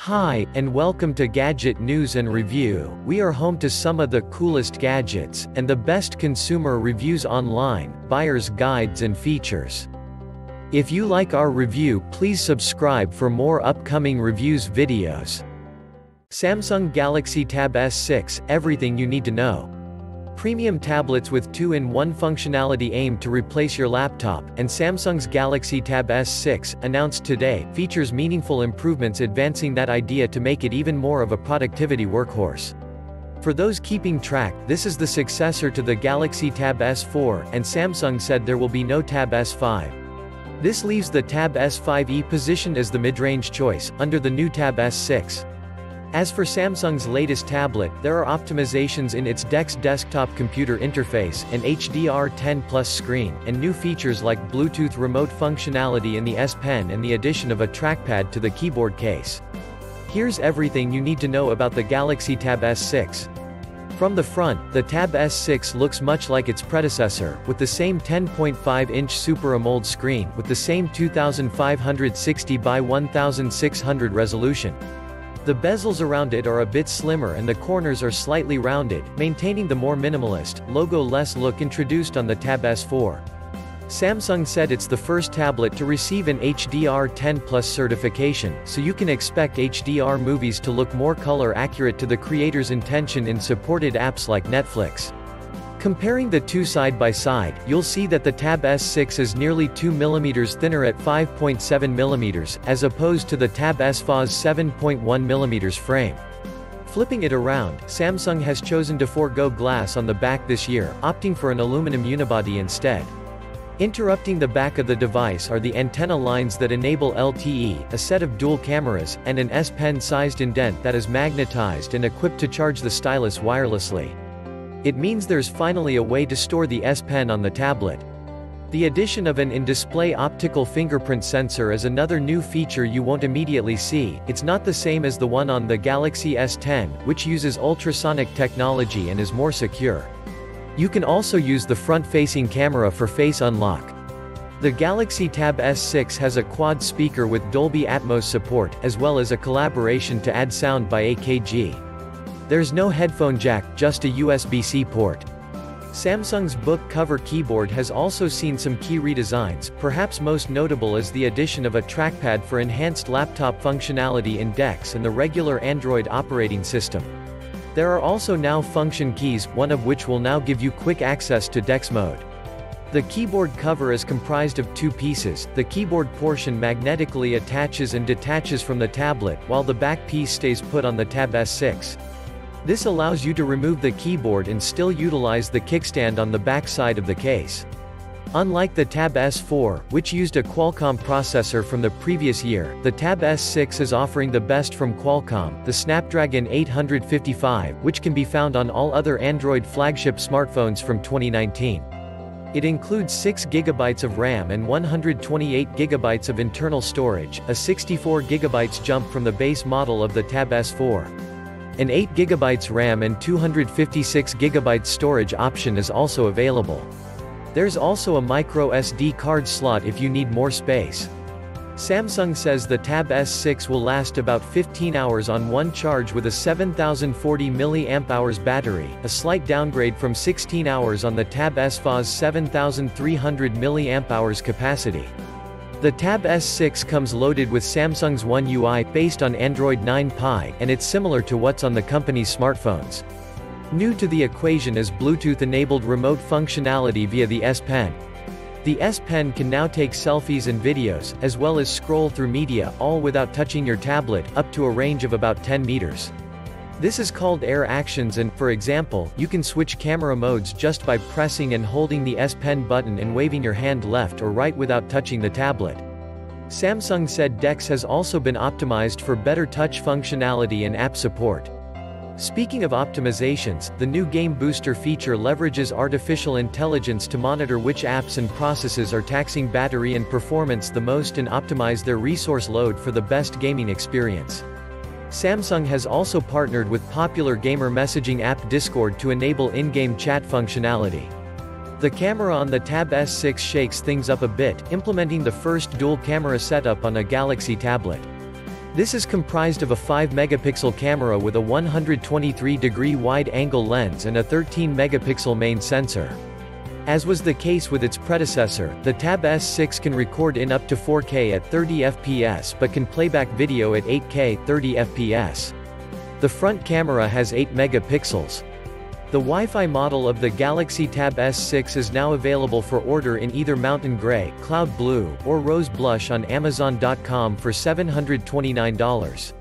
Hi, and welcome to Gadget News and Review. We are home to some of the coolest gadgets, and the best consumer reviews online, buyer's guides and features. If you like our review, please subscribe for more upcoming reviews videos. Samsung Galaxy Tab S6, everything you need to know. Premium tablets with 2-in-1 functionality aim to replace your laptop, and Samsung's Galaxy Tab S6, announced today, features meaningful improvements advancing that idea to make it even more of a productivity workhorse. For those keeping track, this is the successor to the Galaxy Tab S4, and Samsung said there will be no Tab S5. This leaves the Tab S5e positioned as the mid-range choice, under the new Tab S6. As for Samsung's latest tablet, there are optimizations in its DeX desktop computer interface, an HDR10 Plus screen, and new features like Bluetooth remote functionality in the S Pen and the addition of a trackpad to the keyboard case. Here's everything you need to know about the Galaxy Tab S6. From the front, the Tab S6 looks much like its predecessor, with the same 10.5-inch Super AMOLED screen, with the same 2560 by 1600 resolution. The bezels around it are a bit slimmer and the corners are slightly rounded, maintaining the more minimalist, logo-less look introduced on the Tab S4. Samsung said it's the first tablet to receive an HDR10 Plus certification, so you can expect HDR movies to look more color accurate to the creator's intention in supported apps like Netflix. Comparing the two side by side, you'll see that the Tab S6 is nearly 2 mm thinner at 5.7 mm, as opposed to the Tab S5e's 7.1 mm frame. Flipping it around, Samsung has chosen to forego glass on the back this year, opting for an aluminum unibody instead. Interrupting the back of the device are the antenna lines that enable LTE, a set of dual cameras, and an S Pen-sized indent that is magnetized and equipped to charge the stylus wirelessly. It means there's finally a way to store the S Pen on the tablet. The addition of an in-display optical fingerprint sensor is another new feature you won't immediately see. It's not the same as the one on the Galaxy S10, which uses ultrasonic technology and is more secure. You can also use the front-facing camera for face unlock. The Galaxy Tab S6 has a quad speaker with Dolby Atmos support, as well as a collaboration to add sound by AKG. There's no headphone jack, just a USB-C port. Samsung's book cover keyboard has also seen some key redesigns, perhaps most notable is the addition of a trackpad for enhanced laptop functionality in DeX and the regular Android operating system. There are also now function keys, one of which will now give you quick access to DeX mode. The keyboard cover is comprised of two pieces. The keyboard portion magnetically attaches and detaches from the tablet, while the back piece stays put on the Tab S6. This allows you to remove the keyboard and still utilize the kickstand on the back side of the case. Unlike the Tab S4, which used a Qualcomm processor from the previous year, the Tab S6 is offering the best from Qualcomm, the Snapdragon 855, which can be found on all other Android flagship smartphones from 2019. It includes 6 GB of RAM and 128 GB of internal storage, a 64 GB jump from the base model of the Tab S4. An 8 GB RAM and 256 GB storage option is also available. There's also a micro SD card slot if you need more space. Samsung says the Tab S6 will last about 15 hours on one charge with a 7040 mAh battery, a slight downgrade from 16 hours on the Tab S5e's 7300 mAh capacity. The Tab S6 comes loaded with Samsung's One UI, based on Android 9 Pie, and it's similar to what's on the company's smartphones. New to the equation is Bluetooth-enabled remote functionality via the S Pen. The S Pen can now take selfies and videos, as well as scroll through media, all without touching your tablet, up to a range of about 10 meters. This is called Air Actions and, for example, you can switch camera modes just by pressing and holding the S Pen button and waving your hand left or right without touching the tablet. Samsung said DeX has also been optimized for better touch functionality and app support. Speaking of optimizations, the new Game Booster feature leverages artificial intelligence to monitor which apps and processes are taxing battery and performance the most and optimize their resource load for the best gaming experience. Samsung has also partnered with popular gamer messaging app Discord to enable in-game chat functionality. The camera on the Tab S6 shakes things up a bit, implementing the first dual camera setup on a Galaxy tablet. This is comprised of a 5-megapixel camera with a 123-degree wide-angle lens and a 13-megapixel main sensor. As was the case with its predecessor, the Tab S6 can record in up to 4K at 30 fps but can playback video at 8K 30 fps. The front camera has 8 megapixels. The Wi-Fi model of the Galaxy Tab S6 is now available for order in either Mountain Gray, Cloud Blue, or Rose Blush on Amazon.com for $729.